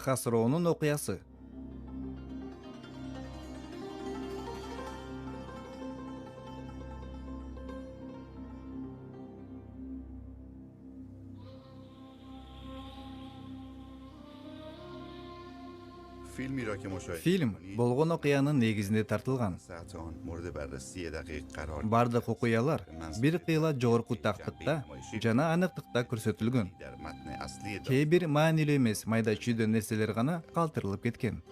Хасроонун окуясы. Фильм болгон окуянын негизинде тартылган. Бардык окуялар бир кыйла жогорку тактыкта жана аныктыкта көрсөтүлгөн. Кээ бир маанилүү эмес майда чүйдө нерселер гана калтырылып кеткен.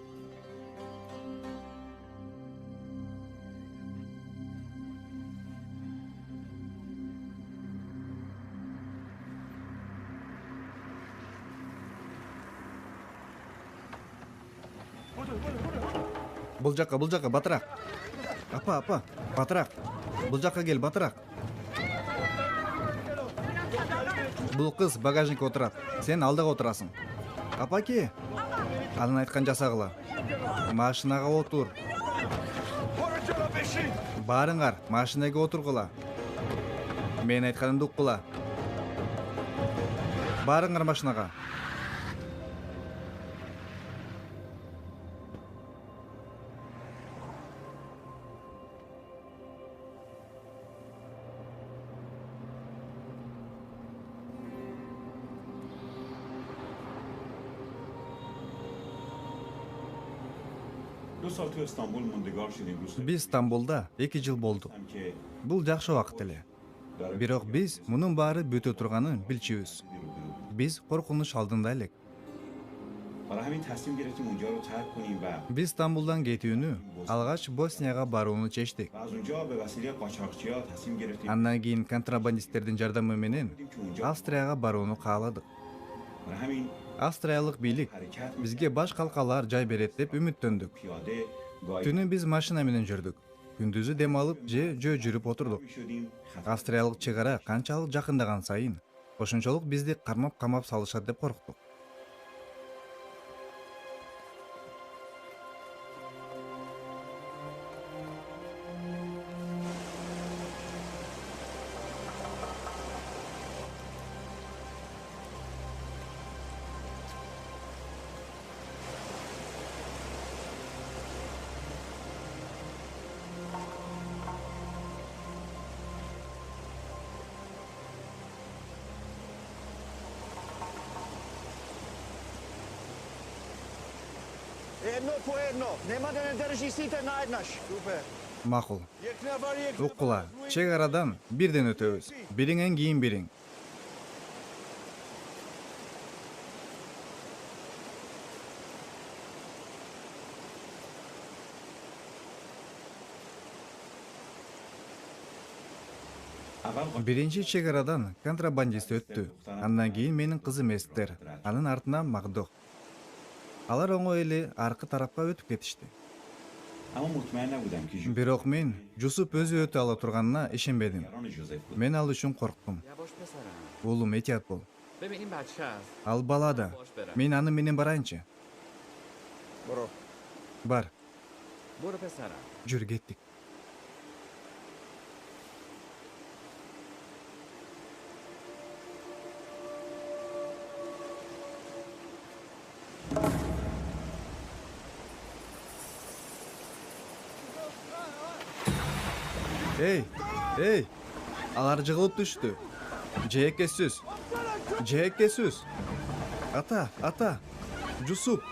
Бул жака батыраак. Апа, батыраак. Бул жака кел, батыраак. Бул кыз багажникке отурат. Сен алдыга отурасың. Апаки, анын айткан жасагыла. Машинага отур. Барыңар, машинага отургула. Мен айтканымды уккула. Барыңар машинага. Биз Стамбулда 2 жыл болдук. Бул жакшы убакыт эле. Бирок биз мунун баары бүтө турганын билчүбүз. Биз коркунуч алдында элек. Биз Стамбулдан кетүүнү, алгач Боснияга барууну чечтик. Андан кийин контрабандисттердин жардамы менен Австрияга барууну кааладык. Австриялык бийлик бизге баш калкалар жай берет деп үмүттөндүк. Түнү биз машина менен жүрдүк. Күндүзү дем алып же жөө жүрүп отурдук. Австриялык чек ара канчалык жакындаган сайын ошончолук бизди кармап камап салышат деп корктук. Макул. Уккула, чек арадан бирден өтөбүз. Бириңен кийин бириң. Биринчи чек арадан контрабандист өттү. Андан кийин менин кызым Эстер, анын артынан Магдох. Алар оңой эле аркы тарапка өтүп кетишти. Бирок мен Жусуп өзү өтө ала турганына ишенбедим. Мен ал үчүн корктум. Уулум, этият бол. Ал бала да. Мен аны менен барайынчы. Бар. Жүр, кеттик. Эй, алар жыгылып түштү. Жээкке сүз. Ата, Жусуп.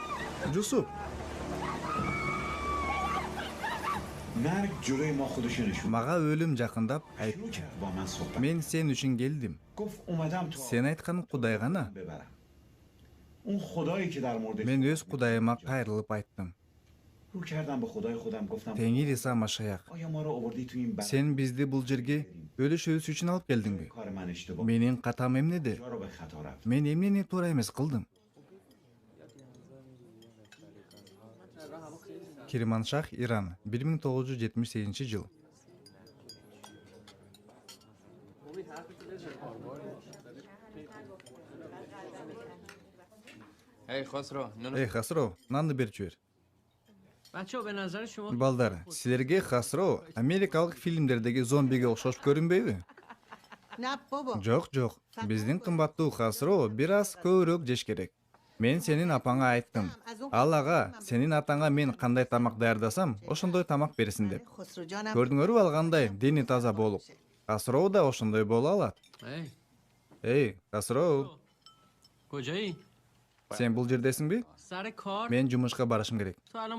Мага өлүм жакындап айтты. Мен сен үчүн келдим. Сен айткан Кудай гана. Мен өз Кудайыма кайрылып айттым. Теңир Иса Машаяк, сен бизди бул жерге өлүшүбүз үчүн алып келдиңби? Менин катам эмнеде? Мен эмнени туура эмес кылдым? Кирманшах, Иран, 1978 жыл. Эй, Хасро, нанды берип жибер. Балдар, силерге Хасро америкалык фильмдердеги зомбиге окшош көрүнбөйбү? Жок, биздин кымбаттуу Хасро бир аз көбүрөөк жеш керек. Мен сенин апаңа айттым. Ал ага, сенин атаңа мен кандай тамак даярдасам, ошондой тамак берсин деп. Көрдүңөрбү ал кандай дени таза болуп. Касыроо да ошондой боло алат. Hey, Эй, Касыроо, kocayı? сен бул жердесиңби? Sare kar. Мен жумушка барышым керек.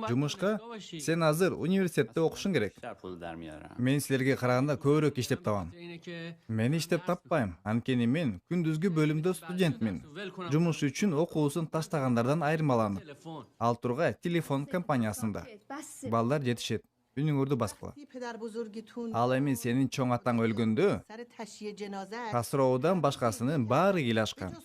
Жумушка? Сен азыр университетте окушуң керек. Pul der miyaram. Мен силерге караганда көбүрөөк иштеп табам. Yine ki Мен иштеп таппайм, анткени мен күндүзгү бөлүмдө студентмин. Жумуш үчүн окуусун таштагандардан айырмаланып, telefon. ал тургай телефон компаниясында. Балдар жетишет. Үнүңөрдү баскыла. Ал эми сенин чоң атаң өлгөндө Касыроодон башкасынын баары ыйлашкан.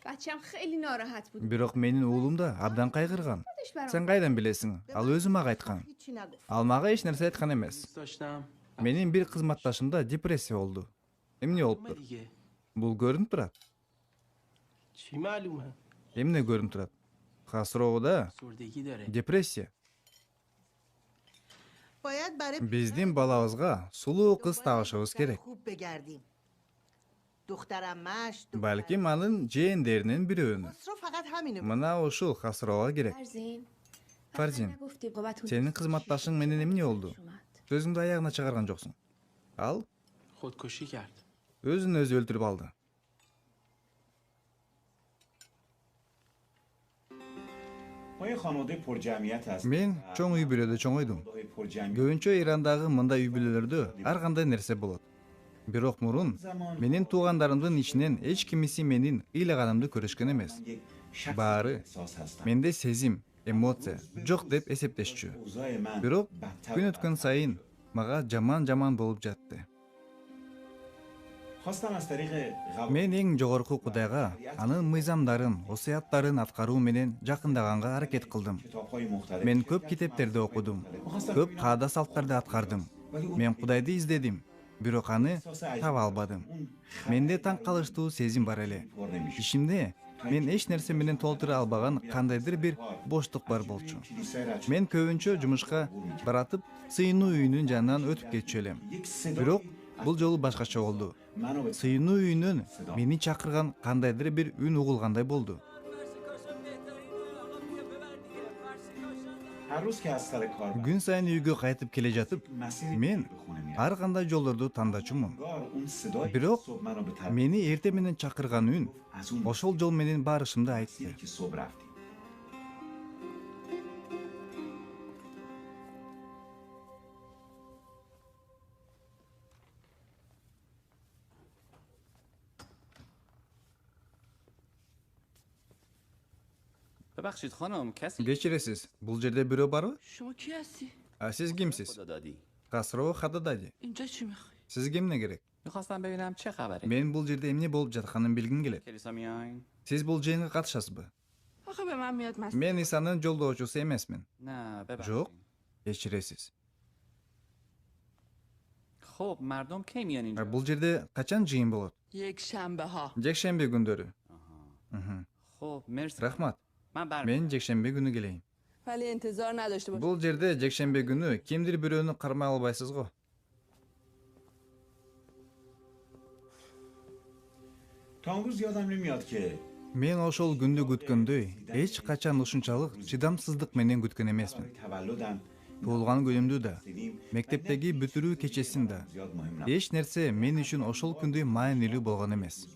بچم خیلی ناراحت بود. Бирок менин уулум да абдан кайгырган. Сен кайдан билесиң? Ал өзү мага айткан. Ал мага эч нерсе айткан эмес. Dاشtم. Менин бир кызматташымда депрессия болду. Эмне болуптур? دیگه. Бул көрүнүп турат. چی معلومه؟ Эмне көрүнүп турат? Касыроодо سردگی داره. депрессия. Биздин балабызга сулуу кыз табышыбыз керек. Балким анын жээндеринин бирөөнү. Мына ушул Касыроого керек. فرزین Фарзин, گفتی بابتون сенин кызматташың менен эмне болду? Сөзүңдү аягына чыгарган жоксуң. Ал خودکشی کرد. өзүн өзү өлтүрүп алды. Мен чоң үй бүлөдө чоңойдум. Көбүнчө Ирандагы мындай үй бүлөлөрдө ар кандай нерсе болот. Бирок мурун менин туугандарымдын ичинен эч кимиси менин ыйлаганымды көрүшкөн эмес. Баары менде сезим, эмоция жок деп эсептешчү. Бирок күн өткөн сайын мага жаман болуп жатты. Мен эң жогорку Кудайга анын мыйзамдарын, осуяттарын аткаруу менен жакындаганга аракет кылдым. Мен көп китептерди окудум, көп каада салттарды аткардым. Мен Кудайды издедим, бирок аны таба албадым. Менде таң калыштуу сезим бар эле. Ишимде мен эч нерсе менен толтура албаган кандайдыр бир боштук бар болчу. Мен көбүнчө жумушка баратып, сыйынуу үйүнүн жанынан өтүп кетчү элем. Бирок бул жолу башкача болду. Сыйынуу үйүнөн мени чакырган кандайдыр бир үн угулгандай болду. Күн сайын үйгө кайтып келе жатып, мен ар кандай жолдорду тандачумун. Бирок мени эрте менен чакырган үн ошол жол менен барышымды айтты. ببخشید خانم کسی Кечиресиз, бул жерде бирөө барбы? شما کی هستی؟ Сиз кимсиз? خدا دادی. Касыроо Хададади. اینجا چی میخوای؟ Сизге эмне керек? میخواستم ببینم چه خبره. Мен бул жерде эмне болуп жатканын билгим келет. کلیسا میاین؟ Сиз бул жыйынга катышасызбы? آخه به من میاد مسئله. Мен Исанын жолдоочусу эмесмин. نه ببخشید. Жок, кечиресиз. خب مردم کی میان اینجا؟ Бул жерде качан жыйын болот? یک شنبه ها. Жекшемби күндөрү. خب مرسی. Рахмат. من بر Мен жекшемби күнү келейин. ولی انتظار نداشته باش. Бул жерде жекшемби күнү кимдир бирөөнү кармай албайсыз го. Мен ошол күндү күткөндөй, эч качан ушунчалык чыдамсыздык менен күткөн эмесмин. Туулган күнүмдү да, мектептеги бүтүрүү кечесин да. Эч нерсе мен үчүн ошол күндү маанилүү болгон эмес.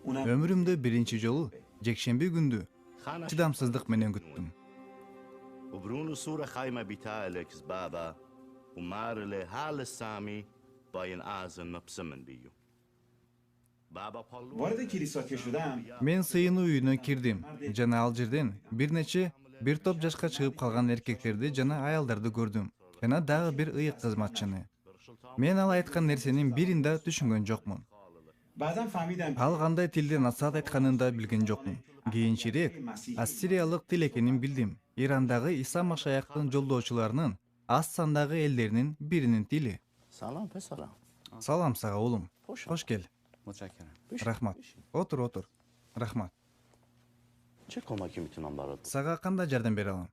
Өмүрүмдө биринчи жолу жекшемби күндү чыдамсыздык менен күттүм. وبرونو صورة خايمة بتالكس بابا ومارلي هال السامي باين آزن مبسمن بيو بابا بالو Мен сыйынуу үйүнө кирдим жана ал жерден бир топ жашка чыгып калган эркектерди жана аялдарды көрдүм. Жана дагы бир ыйык кызматчыны. Мен ал айткан нерсенин бирин да түшүнгөн жокмун. Ал кандай тилде насаат айтканын да билген жокмун. Кийинчерээк ассириялык тил экенин билдим. Ирандагы Иса Машаяктын жолдоочуларынын аз сандагы элдеринин биринин тили. سلام پسرم Салам сага уулум. Кош кел. متشکرم. Рахмат. Отур. Рахмат. چه کمکی میتونم برات Сага кандай жардам бере алам?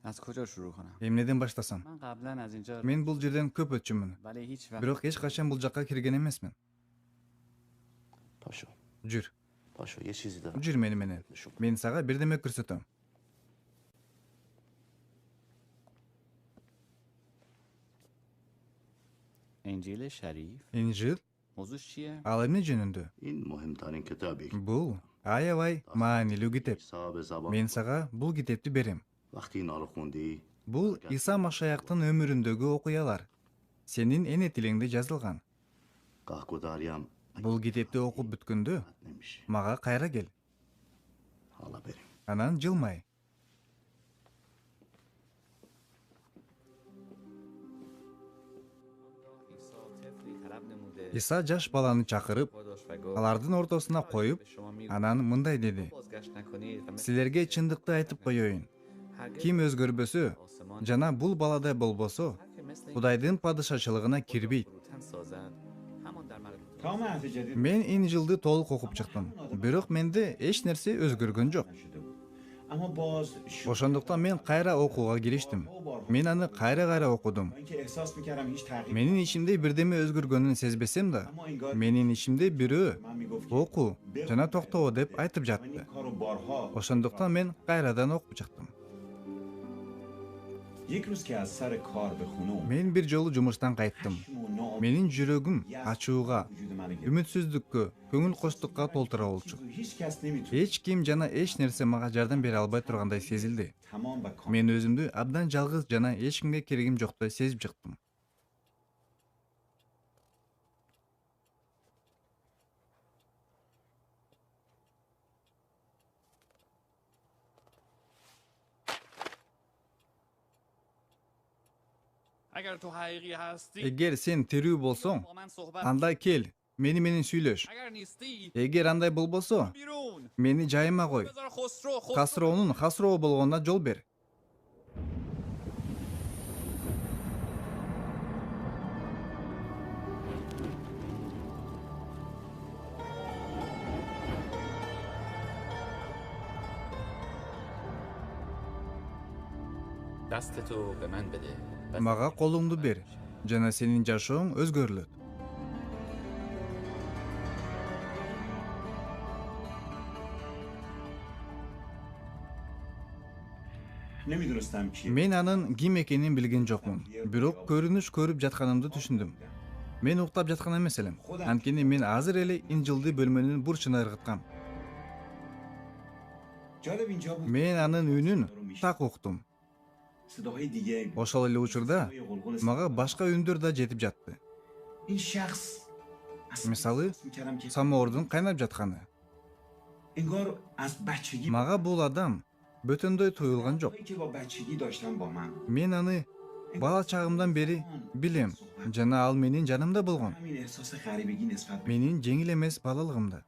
از کجا شروع کنم؟ Эмнеден баштасам? من قبلا از اینجا Мен бул жерден көп өтчүмүн. ولی هیچ وقت Бирок эч качан бул жакка кирген эмесмин. پاشو Жүр. باشه یه چیزی دارم. Жүр мени менен. Мен сага бирдеме көрсөтөм. انجیل شریف Инжил موضوعش چیه؟ ал эмне жөнүндө? این مهمترین کتابی. Бул аябай маанилүү китеп. حساب زبان. Мен сага бул китепти берем. وقتی اینا رو خوندی Бул Иса Машаяктын өмүрүндөгү окуялар. Сенин эне тилиңде жазылган. قهقداریم Бул китепти окуп бүткөндө نمیشه. мага кайра кел. حالا بریم. Анан жылмай. Иса жаш баланы чакырып, алардын ортосуна коюп, анан мындай деди: Силерге чындыкты айтып коеюн. Ким өзгөрбөсө жана бул баладай болбосо, Кудайдын падышачылыгына кирбейт. Мен Инжилди толук окуп чыктым, бирок менде эч нерсе өзгөргөн жок. اما باز Ошондуктан мен кайра окууга кириштим. Мен аны кайра окудum. اینکه احساس میکردم هیچ تغییری Менин ичимде бирдеме өзгөргөнүн сезбесем да, менин ичимде бирөө окуу жана токтоо деп айтып من жатты. این کارو بارها Ошондуктан мен кайрадан окуп чыктым. یک روز که از سر کار به خونه اومدم Мен бир жолу жумуштан кайттым. Менин жүрөгүм ачууга, үмүтсүздүккө, көңүл коштукка толтура болчу. هیچ کس نمیتونه Эч ким жана эч нерсе мага жардам бере албай тургандай сезилди. تمام و کامل Мен өзүмдү абдан жалгыз жана эч кимге керегим жоктой сезип чыктым. اگر تو حقیقی هستی Эгер сен тирүү болсоң, با من صحبت анда кел, мени менен сүйлөш. اگر نیستی Эгер андай болбосо, بیرون мени жайыма кой. بذار خسرو Хасроонун Хасроо болгонуна жол бер. دست تو به من بده Мага колуңду бер, жана сенин жашооң өзгөрүлөт. نمیدونستم کیه Мен анын ким экенин билген жокмун. Бирок көрүнүш көрүп жатканымды түшүндүм. Мен уктап жаткан эмес элем. Анткени мен азыр эле Инжилди бөлмөнүн бурчуна ыргыткам. جالب اینجا بود Мен анын үнүн так уктум. صداهای دیگه Ошол эле учурда صدای قلقل мага башка үндөр да жетип жатты. این شخص اصلا Мисалы, احساس می‌کردم که самоордун кайнап жатканы. انگار از بچگی Мага бул адам бөтөндөй туюлган жок. صحبت‌هایی که با بچگی داشتم با من Мен аны бала чагымдан бери билем, жана ал менин жанымда болгон. همین احساس غریبگی نسبت به Менин жеңил эмес балалыгымда.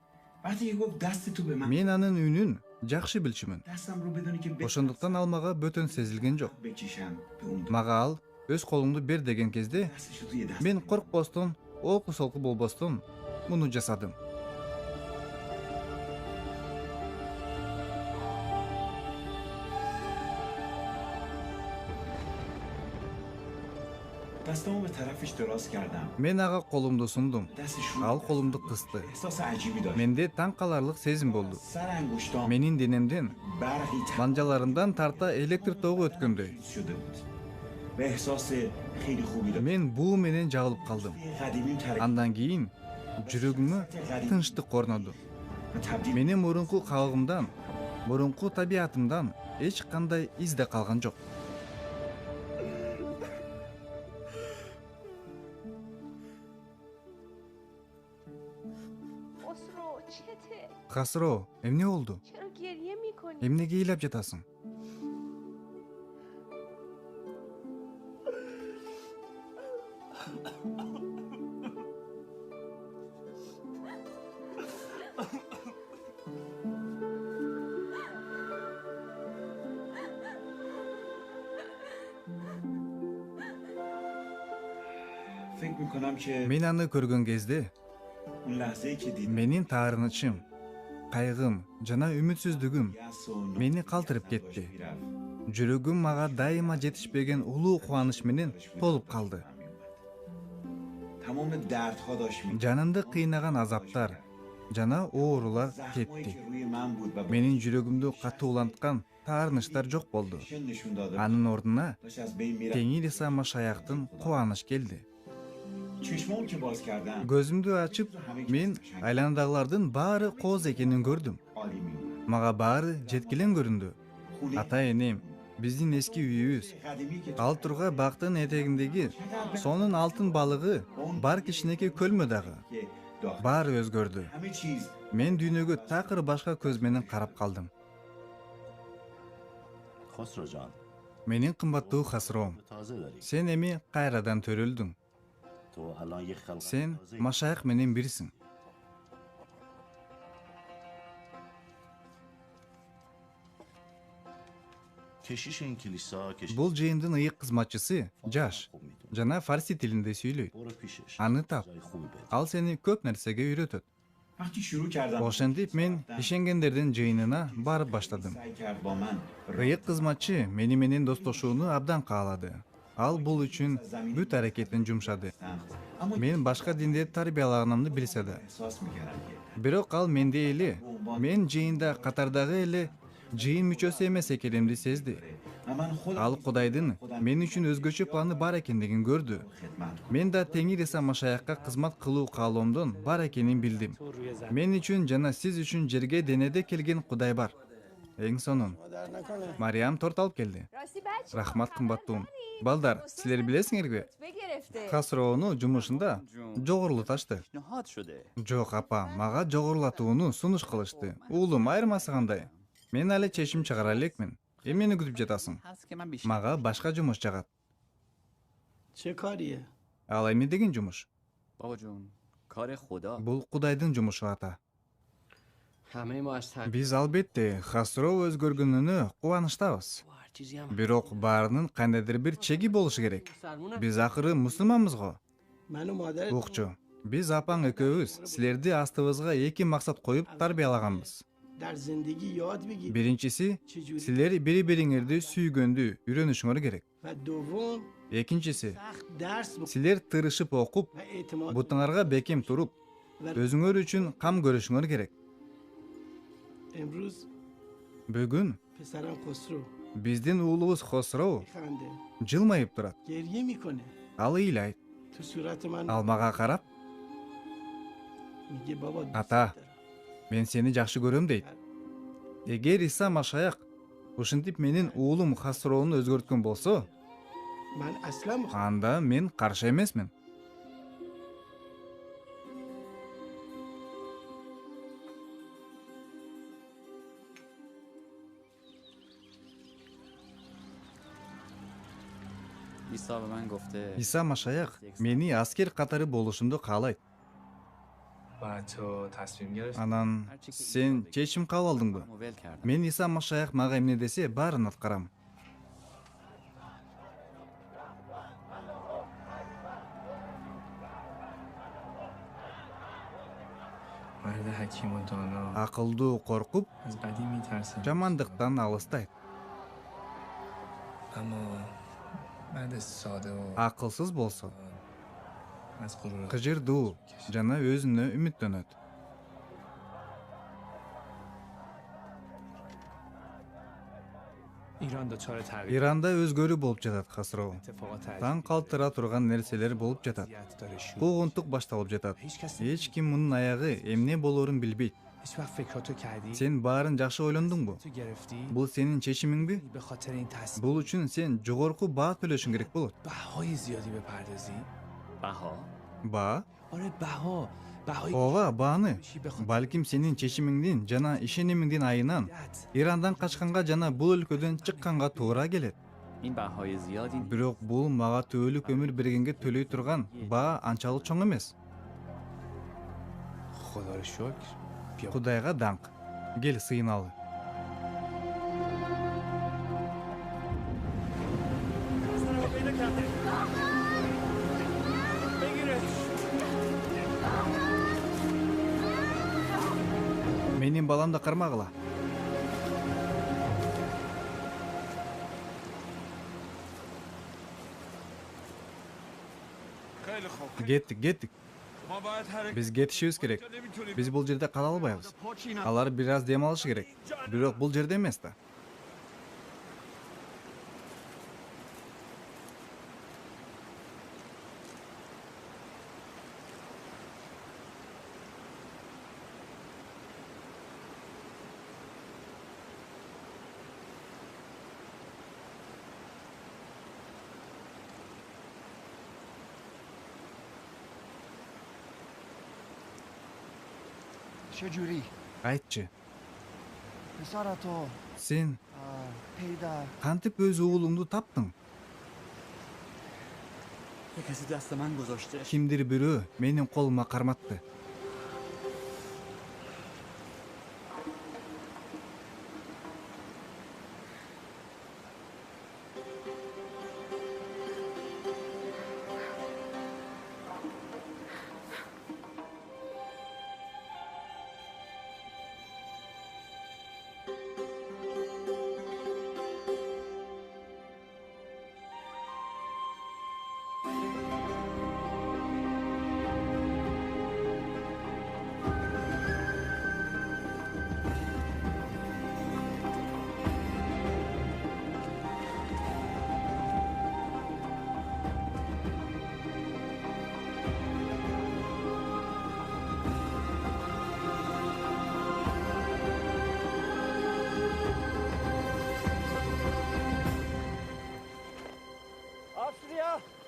وقتی که گفت دست تو به من Мен анын үнүн жакшы билчүмүн. دستم رو بدونی که Ошондуктан ал мага бөтөн сезилген жок. بکشم به اون دو Мага ал өз колуңду бер деген кезде دستشو توی دست мен коркпостон, олку солку болбостон муну жасадым. دستمو به طرفش دراز کردم Мен ага колумду сундум. دستش رو Ал колумду кысты. احساس عجیبی داشت Менде таң каларлык сезим болду. سر انگشتام Менин денемден برقی манжаларымдан тарта электр тогу өткөндөй. شده بود و احساس خیلی خوبی داشت Мен буу менен жабылып калдым. قدیمیم ترک Андан кийин жүрөгүмө тынчтык орноду. و تبدیل Менин мурунку калыгымдан, мурунку табиятымдан эч кандай из да калган жок. خسرو چته؟ Хасро, эмне болду? چرا گریه میکنی؟ Эмнеге ыйлап жатасың? فکر میکنم که Мен аны көргөн кезде اون لحظه ای که دیدم менин таарынычым, кайгым жана үмүтсүздүгүм یأس و мени калтырып ناامید кетти. میرفت. Жүрөгүм мага дайыма жетишпеген улуу кубаныч менен толуп калды. تمام دردها داشت می Жанымды кыйнаган азаптар, жана оорулар кетти. Менин жүрөгүмдү катууланткан таарынычтар жок болду. Анын ордуна Теңир Иса Машаяктын кубаныч келди. Көзүмдү ачып, мен айланадагылардын баары кооз экенин көрдүм. Мага баары жеткилең көрүндү. Ата энем, биздин эски үйүбүз, ал тургай бактын этегиндеги сонун алтын балыгы, бар кичинекей көлмө дагы. Баары өзгөрдү. Мен дүйнөгө такыр башка көз менен карап калдым. Khosrojan, Менин кымбаттуу Хасроом, taze veri. сен эми кайрадан төрөлдүң. To alan yek khalq. Сен Машаяк менен бирсиң. Keşişin kilisa, keşiş. Бул жыйындын ыйык кызматчысы жаш жана фарси тилинде сүйлөйт. Bora pişiş. Аны тап. Jay xubi bed. Ал сени көп нерсеге үйрөтөт. Ошентип мен ишенгендердин жыйынына барып баштадым. Ыйык кызматчы мени менен достошууну абдан каалады. Ал бул үчүн бүт аракетин жумшады. Мен башка динде тарбиялаганымды билсе да. Бирок ал менде эле, мен жыйында катардагы эле жыйын мүчөсү эмес экенимди сезди. Ал Кудайдын мен үчүн өзгөчө планы бар экендигин көрдү. Мен да Теңир Иса Машаякка кызмат кылуу каалоомдон бар экенин билдим. Мен үчүн жана сиз үчүн жерге денеде келген Кудай бар. Эң сонун Мариям торт алып келди. راستی بچه Рахмат кымбаттуум. Балдар, силер билесиңерби? گرفته Хасроону жумушунда жогорулатышты. پیشنهاد شده. Жок апа, мага жогорулатууну сунуш кылышты. Уулум, айырмасы кандай? Мен али чечим чыгара элекмин. Эмнени күтүп жатасың? هست که من بیشتر Мага башка жумуш жагат. چه کاریه؟ Ал эми деген жумуш? بابا جون کار خدا. Бул Кудайдын жумушу ата. همه ما از تغییر Биз албетте Хасроо өзгөргөнүнө кубанычтабыз. هر چیزی هم Бирок баарынын кандайдыр бир чеги болушу керек. مسلمونه Биз акыры мусулманбыз го. من و مادرت Укчу, биз апаң экөөбүз силерди астыбызга эки максат коюп тарбиялаганбыз. در زندگی یاد بگیر Биринчиси, چجوری силер бири бириңерди сүйгөндү үйрөнүшүңөр керек. و دوم Экинчиси, سخت درس بخون силер тырышып окуп, و اعتماد бутуңарга бекем туруп, و өзүңөр үчүн кам көрүшүңөр керек. امروز Бүгүн پسرم خسرو биздин уулубуз Хосроу خنده жылмайып турат. گریه میکنه Ал ыйлайт. تو صورت من Ал мага карап, میگه بابا دوست Ата. دارم. мен сени жакшы көрөм дейт. Эгер Иса Машаяк ушинтип менин уулум Хасроону өзгөрткөн болсо, من اصلا مخ... анда мен каршы эмесмин. عیسی به من گفته Иса Машаяк мени аскер катары болушумду каалайт. و تو تصمیم گرفتی؟ Анан сен чечим кабыл алдыңбы? مو ول کردم. Мен Иса Машаяк мага эмне десе, баарын аткарам. مرد حکیم و دانا Акылдуу коркуп, از بدی میترسم жамандыктан алыстайт. اما مرد ساده و Акылсыз болсо, از غرور кыжырдуу жана өзүнө үмүттөнөт. ایران دچار تغییر Иранда өзгөрүү болуп жатат Хасроо. اتفاقات Таң калтыра турган нерселер болуп жатат. عجیبیت داره شروع Куугунтук башталып жатат. هیچ کس Эч ким мунун аягы эмне болоорун билбейт. هیچ وقت فکراتو کردی Сен баарын жакшы ойлондуңбу? تو گرفتی Бул сенин чечимиңби? به خاطر این تصمیم Бул үчүн сен жогорку баа төлөшүң керек болот. بهای زیادی بپردازی بها Баа? آره بهای Ооба, бааны. چی به خاطر Балким сенин чечимиңдин жана ишенимиңдин айынан Ирандан качканга жана бул өлкөдөн чыкканга туура келет. این بهای زیادی نیست. Бирок бул мага түбөлүк өмүр бергенге төлөй турган баа анчалык чоң эмес. خدا رو شکر بیا Кудайга даңк. Кел сыйыналы. Менин баламды кармагыла. خیلی خوب. Кеттик. Биз кетишибиз керек. Биз бул жерде кала албайбыз. Алар бир аз дем алышы керек. Бирок бул жерде эмес да. چجوری؟ Айтчы, پسر تو сен پیدا кантип өз уулуңду таптың? یه کسی دست من گذاشته. Кимдир бирөө менин колума карматты.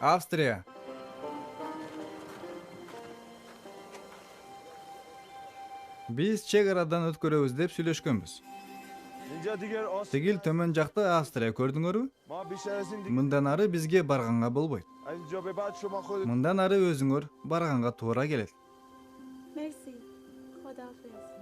Австрия. Биз чек арадан өткөрөбүз деп сүйлөшкөнбүз. Тигил төмөн жакта Австрия көрдүңөрбү? Мындан ары бизге барганга болбойт. Мындан ары өзүңөр барганга туура келет. مرسی خداحافظ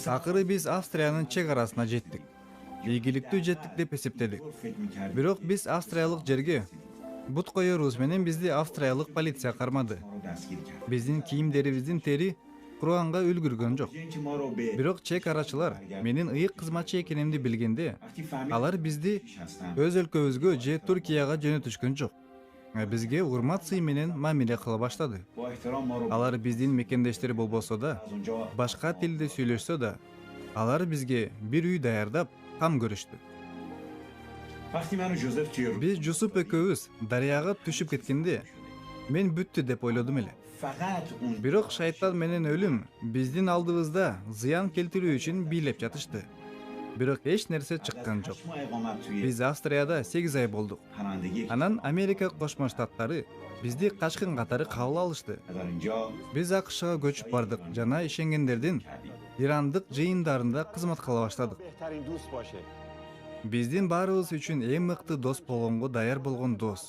Акыры биз Австриянын чек арасына жеттик. Ийгиликтүү жеттик деп эсептедик. Бирок биз австриялык жерге бут коерубуз менен бизди австриялык полиция кармады. Биздин кийимдерибиздин тери курганга үлгүргөн жок. Бирок чек арачылар менин ыйык кызматчы экенимди билгенде, алар бизди өз өлкөбүзгө же Туркияга жөнөтүшкөн жок. Бизге урмат сый менен мамиле кыла баштады. Алар биздин мекендештер болбосо да, башка тилде сүйлөшсө да, алар бизге бир үй даярдап, кам көрүштү. Биз Жусуп экөөбүз дарыяга түшүп кеткенде, мен бүттү деп ойлодум эле. Бирок шайтан менен өлүм биздин алдыбызда зыян келтирүү үчүн бийлеп жатышты. Бирок эч нерсе чыккан жок. Биз Австрияда 8 ай болдук. Анан Америка Кошмо Штаттары бизди качкын катары кабыл алышты. Биз АКШга көчүп бардык жана ишенгендердин ирандык жыйындарында кызмат кыла баштадык. Биздин баарыбыз үчүн эң мыкты дос болгонго даяр болгон дос.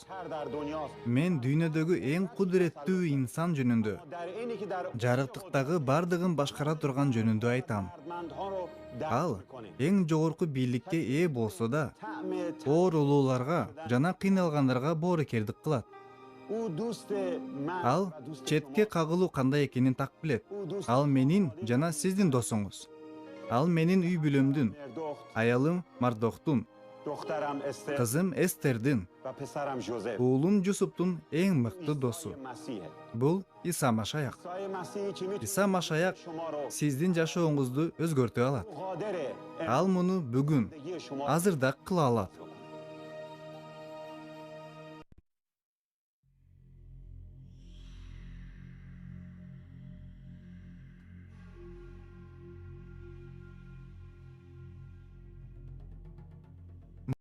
Мен дүйнөдөгү эң кудуреттүү инсан жөнүндө, жарыктыктагы бардыгын башкара турган жөнүндө айтам. Ал эң жогорку бийликке ээ болсо да, оор улууларга жана кыйналгандарга боорукердик кылат. Ал четке кагылуу кандай экенин так билет. Ал менин жана сиздин досуңуз. Ал менин үй бүлөмдүн, аялым Мардохтун, кызым Эстердин, уулум Жусуптун эң мыкты досу. Бул Иса Машаяк. Иса Машаяк сиздин жашооңузду өзгөртө алат. Ал муну бүгүн, азырда кыла алат.